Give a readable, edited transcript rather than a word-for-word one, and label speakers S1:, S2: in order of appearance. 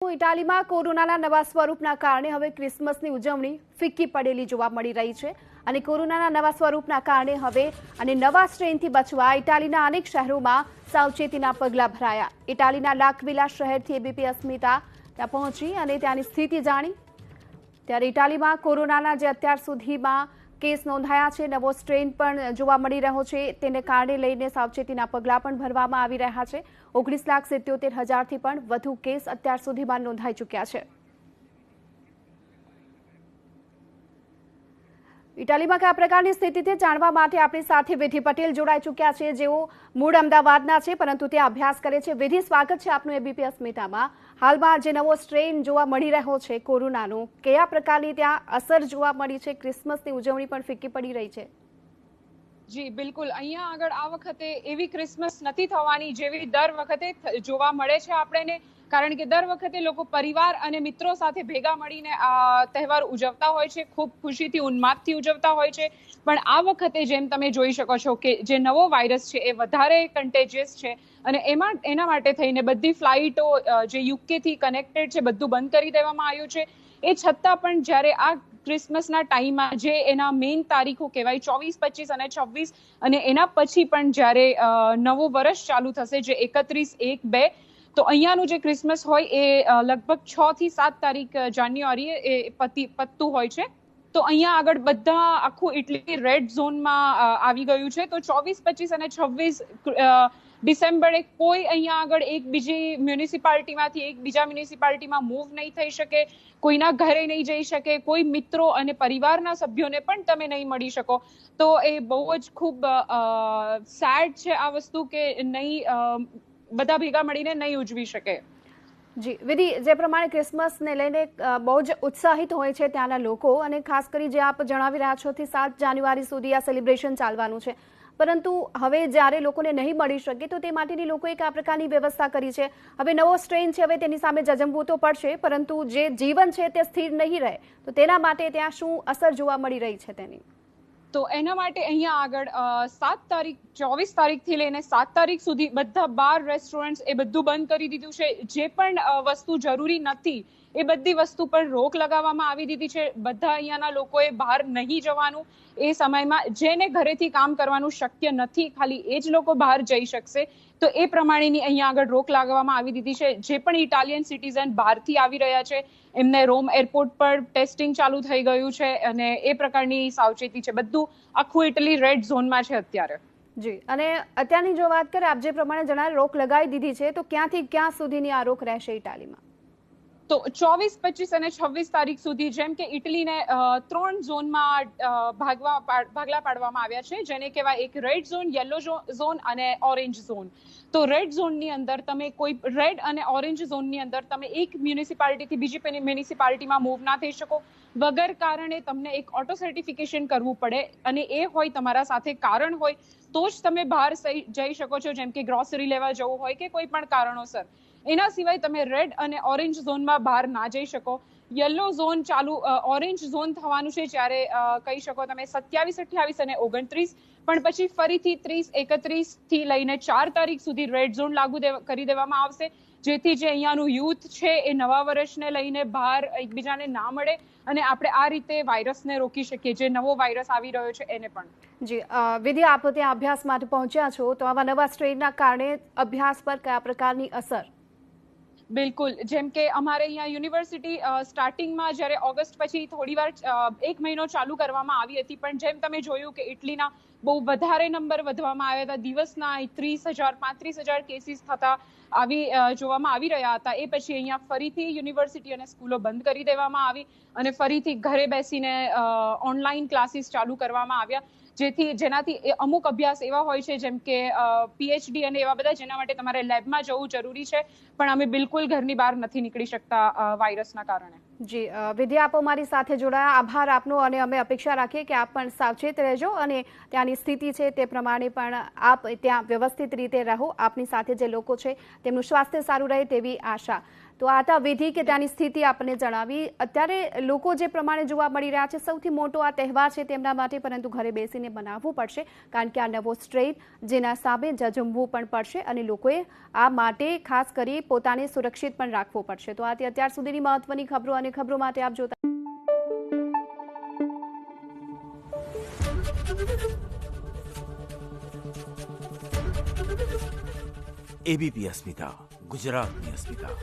S1: ઇટાલીમાં કોરોનાના નવા સ્વરૂપના કારણે હવે ક્રિસમસની ઉજવણી ફિક્કી પડેલી જોવા મળી રહી છે અને કોરોનાના નવા સ્વરૂપના કારણે હવે અને નવા સ્ટ્રેનથી બચવા ઇટાલીના અનેક શહેરોમાં સાવચેતીના પગલાં ભરાયા। ઇટાલીના લાકવિલા શહેરથી એબીપી અસ્મિતા ત્યાં પહોંચી અને ત્યાંની સ્થિતિ જાણી। ત્યારે ઇટાલીમાં કોરોનાના જે અત્યાર સુધીમાં કેસ નોંધાયા છે, નવો સ્ટ્રેન પણ જોવા મળી રહ્યો છે, તેને કારણે લઈને સાવચેતીના પગલાં પણ ભરવામાં આવી રહ્યા છે। 19,77,000થી પણ વધુ કેસ અત્યાર સુધીમાં નોંધાઈ ચૂક્યા છે। ઇટાલીમાં કયા પ્રકારની સ્થિતિ છે જાણવા માટે આપણી સાથે વિધિ પટેલ જોડાઈ ચૂક્યા છે, જેઓ મૂળ અમદાવાદના છે પરંતુ ત્યાં અભ્યાસ કરે છે। વિધિ, સ્વાગત છે આપનું એબીપી અસ્મિતામાં। હાલમાં જે નવો સ્ટ્રેન જોવા મળી રહ્યો છે કોરોનાનો, કયા પ્રકારની ત્યાં અસર જોવા મળી છે? ક્રિસમસની ઉજવણી પણ ફિક્કી પડી રહી છે।
S2: જી બિલકુલ, અહીંયા આગળ આ વખતે એવી ક્રિસમસ નથી થવાની જેવી દર વખતે જોવા મળે છે આપણને, કારણ કે દર વખતે લોકો પરિવાર અને મિત્રો સાથે ભેગા મળીને આ તહેવાર ઉજવતા હોય છે, ખૂબ ખુશીથી ઉન્માદથી ઉજવતા હોય છે। પણ આ વખતે જેમ તમે જોઈ શકો છો કે જે નવો વાયરસ છે એ વધારે કન્ટેજિયસ છે અને એના માટે થઈને બધી ફ્લાઇટો જે યુકેથી કનેક્ટેડ છે બધું બંધ કરી દેવામાં આવ્યું છે। એ છતાં પણ જ્યારે આ ક્રિસમસના ટાઈમમાં જે એના મેઇન તારીખો કહેવાય 24, 25 અને 26 અને એના પછી પણ જ્યારે નવું વર્ષ ચાલુ થશે જે 31/1/2, તો અહીંયાનું જે ક્રિસમસ હોય એ લગભગ 6 થી 7 તારીખ જાન્યુઆરીએ એ પતતું હોય છે। તો અહીંયા આગળ બધા આખું ઇટલી રેડ ઝોનમાં આવી ગયું છે। તો 24, 25 અને 26 ડિસેમ્બરે કોઈ અહીંયા આગળ એક બીજી મ્યુનિસિપાલિટીમાંથી એક બીજા મ્યુનિસિપાલિટીમાં મૂવ નહીં થઈ શકે, કોઈના ઘરે નહીં જઈ શકે, કોઈ મિત્રો અને પરિવારના સભ્યોને પણ તમે નહીં મળી શકો। તો એ બહુ જ ખૂબ સેડ છે આ વસ્તુ કે નહીં બધા ભેગા મળીને નહીં ઉજવી શકે।
S1: જી વિધિ, જે પ્રમાણે ક્રિસમસને લઈને બહુ જ ઉત્સાહિત હોય છે ત્યાંના લોકો, અને ખાસ કરી જે આપ જણાવી રહ્યા છો 7 જાન્યુઆરી સુધી આ સેલિબ્રેશન ચાલવાનું છે, પરંતુ હવે જ્યારે લોકોને નહીં મળી શકે તો તે માટેની લોકોએ કયા પ્રકારની વ્યવસ્થા કરી છે? હવે નવો સ્ટ્રેન છે, હવે તેની સામે જજમવું તો પડશે, પરંતુ જે જીવન છે તે સ્થિર નહીં રહે, તો તેના માટે ત્યાં શું અસર જોવા મળી રહી છે તેની?
S2: તો એના માટે અહીંયા આગળ 24 તારીખથી લઈને 7 તારીખ સુધી બધા બાર, રેસ્ટોરન્ટ્સ એ બધું બંધ કરી દીધું છે। જે પણ વસ્તુ જરૂરી નથી એ બધી વસ્તુ પર રોક લગાવવામાં આવી દીધી છે। બધા અહીંયાના લોકોએ બહાર નહીં જવાનું એ સમયમાં, જેને ઘરેથી કામ કરવાનું શક્ય નથી ખાલી એ જ લોકો બહાર જઈ શકશે, તો એ પ્રમાણેની અહીંયા આગળ રોક લગાવવામાં આવી દીધી છે। જે પણ ઇટાલિયન સિટીઝન બહારથી આવી રહ્યા છે એમને રોમ એરપોર્ટ પર ટેસ્ટિંગ ચાલુ થઈ ગયું છે અને એ પ્રકારની સાવચેતી છે। બધું આખું ઇટલી રેડ ઝોનમાં છે અત્યારે।
S1: જી, અને અત્યારની જો વાત કરીએ, આપ જે પ્રમાણે જણાવી રોક લગાવી દીધી છે, તો ક્યાંથી ક્યાં સુધીની આ રોક રહેશે ઇટાલીમાં?
S2: તો 24, 25 અને 26 તારીખ સુધી, જેમ કે ઇટલીને 3 ઝોનમાં ભાગલા પાડવામાં આવ્યા છે, જેને કહેવાય એક રેડ ઝોન, યલો ઝોન અને ઓરેન્જ ઝોન। તો રેડ ઝોનની અંદર તમે કોઈ રેડ અને ઓરેન્જ ઝોનની અંદર તમે એક મ્યુનિસિપાલિટીથી બીજી મ્યુનિસિપાલિટીમાં મૂવ ના થઈ શકો, વગર કારણે તમને એક ઓટો સર્ટિફિકેશન કરવું પડે અને એ હોય તમારા સાથે કારણ હોય તો જ તમે બહાર જઈ શકો છો, જેમ કે ગ્રોસરી લેવા જવું હોય કે કોઈ પણ કારણોસર। એના સિવાય તમે રેડ અને ઓરેન્જ ઝોનમાં બહાર ના જઈ શકો। યલો ઝોન ઓરેન્જ ઝોન થવાનું છે જ્યારે કહી શકો તમે 27, 28 અને 29, પણ પછી ફરીથી 30, 31 થી લઈને 4 તારીખ સુધી રેડ ઝોન લાગુ કરી દેવામાં આવશે, જેથી જે અહીંયાનું યુથ છે એ નવા વર્ષને લઈને બહાર એકબીજાને ના મળે અને આપણે આ રીતે વાયરસને રોકી શકીએ, જે નવો વાયરસ આવી રહ્યો છે એને પણ।
S1: જી વિધિ, આપ ત્યાં અભ્યાસ માટે પહોંચ્યા છો, તો આવા નવા સ્ટ્રેનના કારણે અભ્યાસ પર કયા પ્રકારની અસર?
S2: બિલકુલ, જેમ કે અમારે અહીંયા યુનિવર્સિટી સ્ટાર્ટિંગમાં જ્યારે ઓગસ્ટ પછી થોડી વાર 1 મહિનો ચાલુ કરવામાં આવી હતી, પણ જેમ તમે જોયું કે ઇટલીના બહુ વધારે નંબર વધવામાં આવ્યા હતા, દિવસના 30,000, 35,000 કેસીસ થતા જોવામાં આવી રહ્યા હતા। એ પછી અહીંયા ફરીથી યુનિવર્સિટી અને સ્કૂલો બંધ કરી દેવામાં આવી અને ફરીથી ઘરે બેસીને ઓનલાઈન ક્લાસીસ ચાલુ કરવામાં આવ્યા, જેનાથી અમુક અભ્યાસ એવા હોય છે જેમ કે PhD અને એવા બધા, જેના માટે તમારે લેબમાં જવું જરૂરી છે, પણ અમે બિલકુલ ઘરની બહાર નથી નીકળી શકતા વાયરસના કારણે।
S1: જી વિધિ, આપ અમારી સાથે જોડાયા, આભાર આપનો, અને અમે અપેક્ષા રાખીએ કે આપ પણ સાવચેત રહેજો અને ત્યાંની સ્થિતિ છે તે પ્રમાણે પણ આપ ત્યાં વ્યવસ્થિત રીતે રહો, આપની સાથે જે લોકો છે તેમનું સ્વાસ્થ્ય સારું રહે તેવી આશા। તો આ હતા વિધિ કે ત્યાંની સ્થિતિ આપણને જણાવી. અત્યારે લોકો જે પ્રમાણે જોવા મળી રહ્યા છે, સૌથી મોટો આ તહેવાર છે તેમના માટે, પરંતુ ઘરે બેસીને બનાવવું પડશે કારણ કે આ નવો સ્ટ્રેન જેના સામે ઝઝૂમવું પણ પડશે અને લોકોએ આ માટે ખાસ કરી પોતાને સુરક્ષિત પણ રાખવું પડશે. તો આ અત્યાર સુધીની મહત્વની ખબરો અને ખબરો માટે આપ જોતા
S3: એબીપી અસ્મિતા, ગુજરાતની અસ્મિતા.